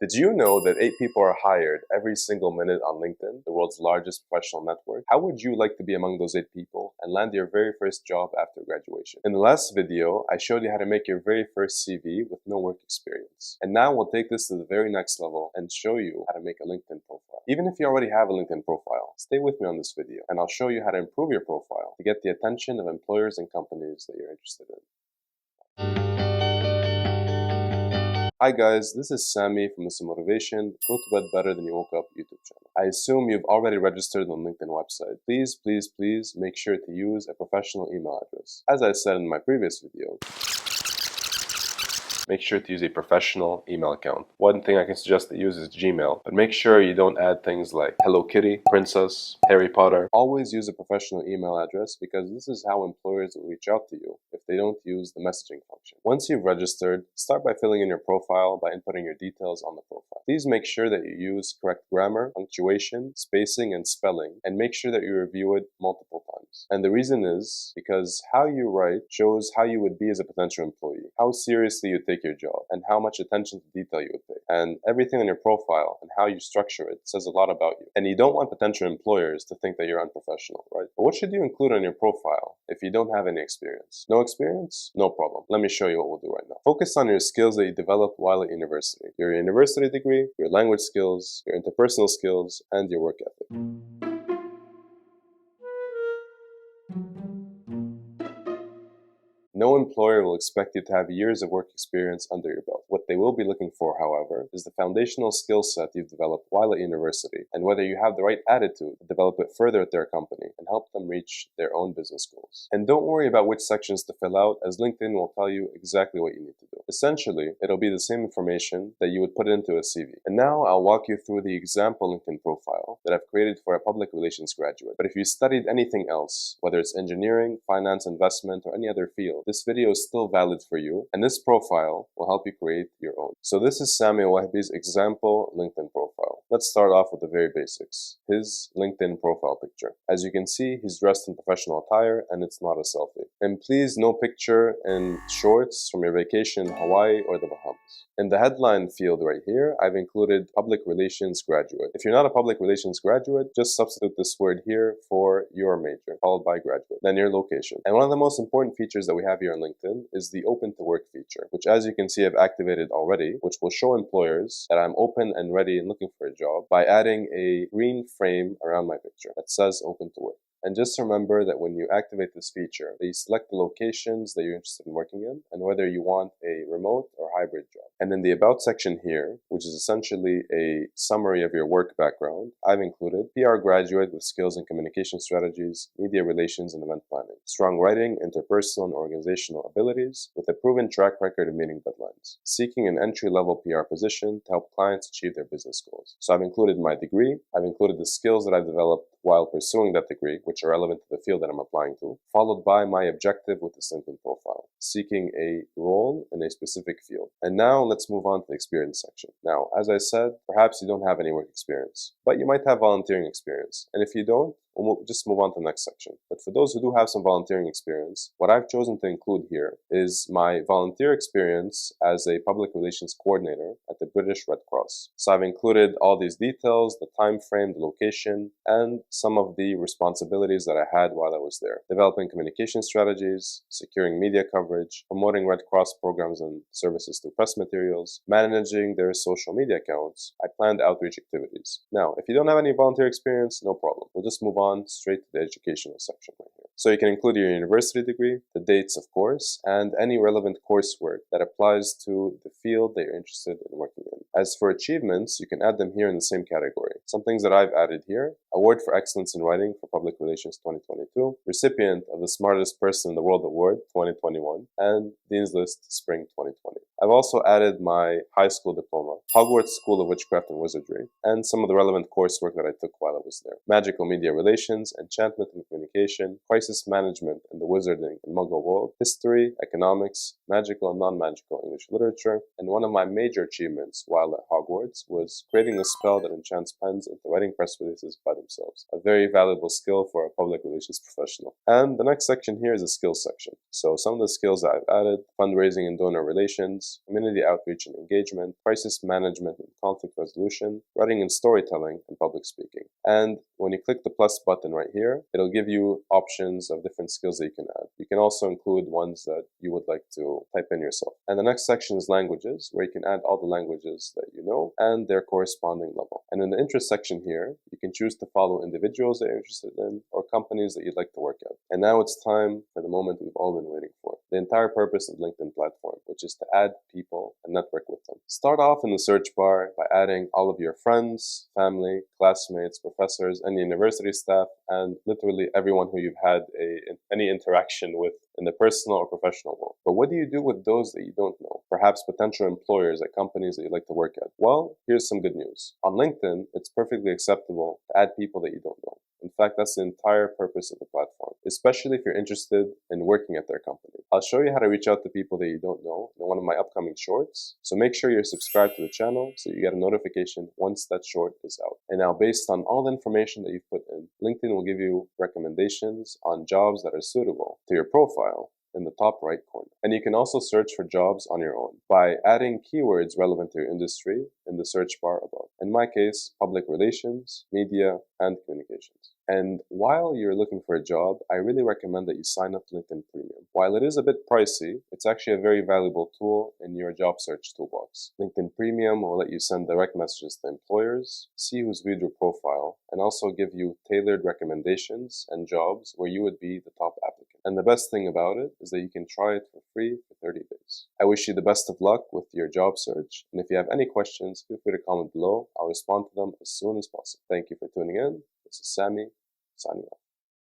Did you know that 8 people are hired every single minute on LinkedIn, the world's largest professional network? How would you like to be among those 8 people and land your very first job after graduation? In the last video, I showed you how to make your very first CV with no work experience. And now we'll take this to the very next level and show you how to make a LinkedIn profile. Even if you already have a LinkedIn profile, stay with me on this video and I'll show you how to improve your profile to get the attention of employers and companies that you're interested in. Hi guys, this is Sammy from the Samotivation Go to Bed Better Than You Woke Up YouTube channel. I assume you've already registered on the LinkedIn website. Please make sure to use a professional email address. As I said in my previous video, make sure to use a professional email account. One thing I can suggest to use is Gmail, but make sure you don't add things like Hello Kitty, Princess, Harry Potter. Always use a professional email address because this is how employers will reach out to you if they don't use the messaging function. Once you've registered, start by filling in your profile by inputting your details on the profile. Please make sure that you use correct grammar, punctuation, spacing, and spelling, and make sure that you review it multiple times. And the reason is because how you write shows how you would be as a potential employee, how seriously you take your job, and how much attention to detail you would pay. And everything on your profile and how you structure it says a lot about you. And you don't want potential employers to think that you're unprofessional, right? But what should you include on your profile if you don't have any experience? No experience? No problem. Let me show you what we'll do right now. Focus on your skills that you developed while at university. Your university degree, your language skills, your interpersonal skills, and your work ethic. No employer will expect you to have years of work experience under your belt. What they will be looking for, however, is the foundational skill set you've developed while at university and whether you have the right attitude to develop it further at their company and help them reach their own business goals. And don't worry about which sections to fill out, as LinkedIn will tell you exactly what you need to do. Essentially, it'll be the same information that you would put into a CV. And now I'll walk you through the example LinkedIn profile that I've created for a public relations graduate. But if you studied anything else, whether it's engineering, finance, investment, or any other field, this video is still valid for you, and this profile will help you create your own. So this is Sami Wahbi's example LinkedIn profile. Let's start off with the very basics. His LinkedIn profile picture. As you can see, he's dressed in professional attire and it's not a selfie. And please, no picture in shorts from your vacation in Hawaii or the Bahamas. In the headline field right here, I've included public relations graduate. If you're not a public relations graduate, just substitute this word here for your major, followed by graduate, then your location. And one of the most important features that we have here on LinkedIn is the open to work feature, which as you can see I've activated already, which will show employers that I'm open and ready and looking for a job by adding a green frame around my picture that says open to work. And just remember that when you activate this feature, you select the locations that you're interested in working in and whether you want a remote or hybrid job. And in the About section here, which is essentially a summary of your work background, I've included PR graduate with skills in communication strategies, media relations, and event planning, strong writing, interpersonal and organizational abilities, with a proven track record of meeting deadlines, seeking an entry-level PR position to help clients achieve their business goals. So I've included my degree, I've included the skills that I've developed while pursuing that degree, which are relevant to the field that I'm applying to, followed by my objective with this LinkedIn profile, seeking a role in a specific field. And now let's move on to the experience section. Now, as I said, perhaps you don't have any work experience, but you might have volunteering experience. And if you don't, we'll just move on to the next section. But for those who do have some volunteering experience, what I've chosen to include here is my volunteer experience as a public relations coordinator at the British Red Cross. So I've included all these details, the time frame, the location, and some of the responsibilities that I had while I was there. Developing communication strategies, securing media coverage, promoting Red Cross programs and services through press materials, managing their social media accounts. I planned outreach activities. Now, if you don't have any volunteer experience, no problem. We'll just move on straight to the educational section right here. So you can include your university degree, the dates of course, and any relevant coursework that applies to the field that you're interested in working in. As for achievements, you can add them here in the same category. Some things that I've added here: Award for Excellence in Writing for Public Relations 2022, recipient of the Smartest Person in the World Award 2021, and Dean's List Spring 2020. I've also added my high school diploma, Hogwarts School of Witchcraft and Wizardry, and some of the relevant coursework that I took while I was there. Magical Media Relations, Enchantment and Communication, Crisis Management in the Wizarding and Muggle World, History, Economics, Magical and Non-Magical English Literature, and one of my major achievements while at Hogwarts was creating a spell that enchants pens into writing press releases by themselves. A very valuable skill for a public relations professional. And the next section here is a skills section. So some of the skills that I've added: fundraising and donor relations, communications, community outreach and engagement, crisis management and conflict resolution, writing and storytelling, and public speaking. And when you click the plus button right here, it'll give you options of different skills that you can add. You can also include ones that you would like to type in yourself. And the next section is languages, where you can add all the languages that you know and their corresponding level. And in the interest section here, you can choose to follow individuals that you're interested in or companies that you'd like to work at. And now it's time for the moment we've all been waiting for. The entire purpose of the LinkedIn platform, which is to add people and network with them. Start off in the search bar by adding all of your friends, family, classmates, professors, and university staff, and literally everyone who you've had any interaction with in the personal or professional world. But what do you do with those that you don't know? Perhaps potential employers at companies that you'd like to work at. Well, here's some good news. On LinkedIn, it's perfectly acceptable to add people that you don't know. In fact, that's the entire purpose of the platform, especially if you're interested in working at their company. I'll show you how to reach out to people that you don't know in one of my upcoming shorts, so make sure you're subscribed to the channel so you get a notification once that short is out. And now, based on all the information that you've put in, LinkedIn will give you recommendations on jobs that are suitable to your profile in the top right corner. And you can also search for jobs on your own by adding keywords relevant to your industry in the search bar above. In my case, public relations, media, and communications. And while you're looking for a job, I really recommend that you sign up to LinkedIn Premium. While it is a bit pricey, it's actually a very valuable tool in your job search toolbox. LinkedIn Premium will let you send direct messages to employers, see who's viewed your profile, and also give you tailored recommendations and jobs where you would be the top applicant. And the best thing about it is that you can try it for free for 30 days. I wish you the best of luck with your job search. And if you have any questions, feel free to comment below. I'll respond to them as soon as possible. Thank you for tuning in. This is Sammy, signing off.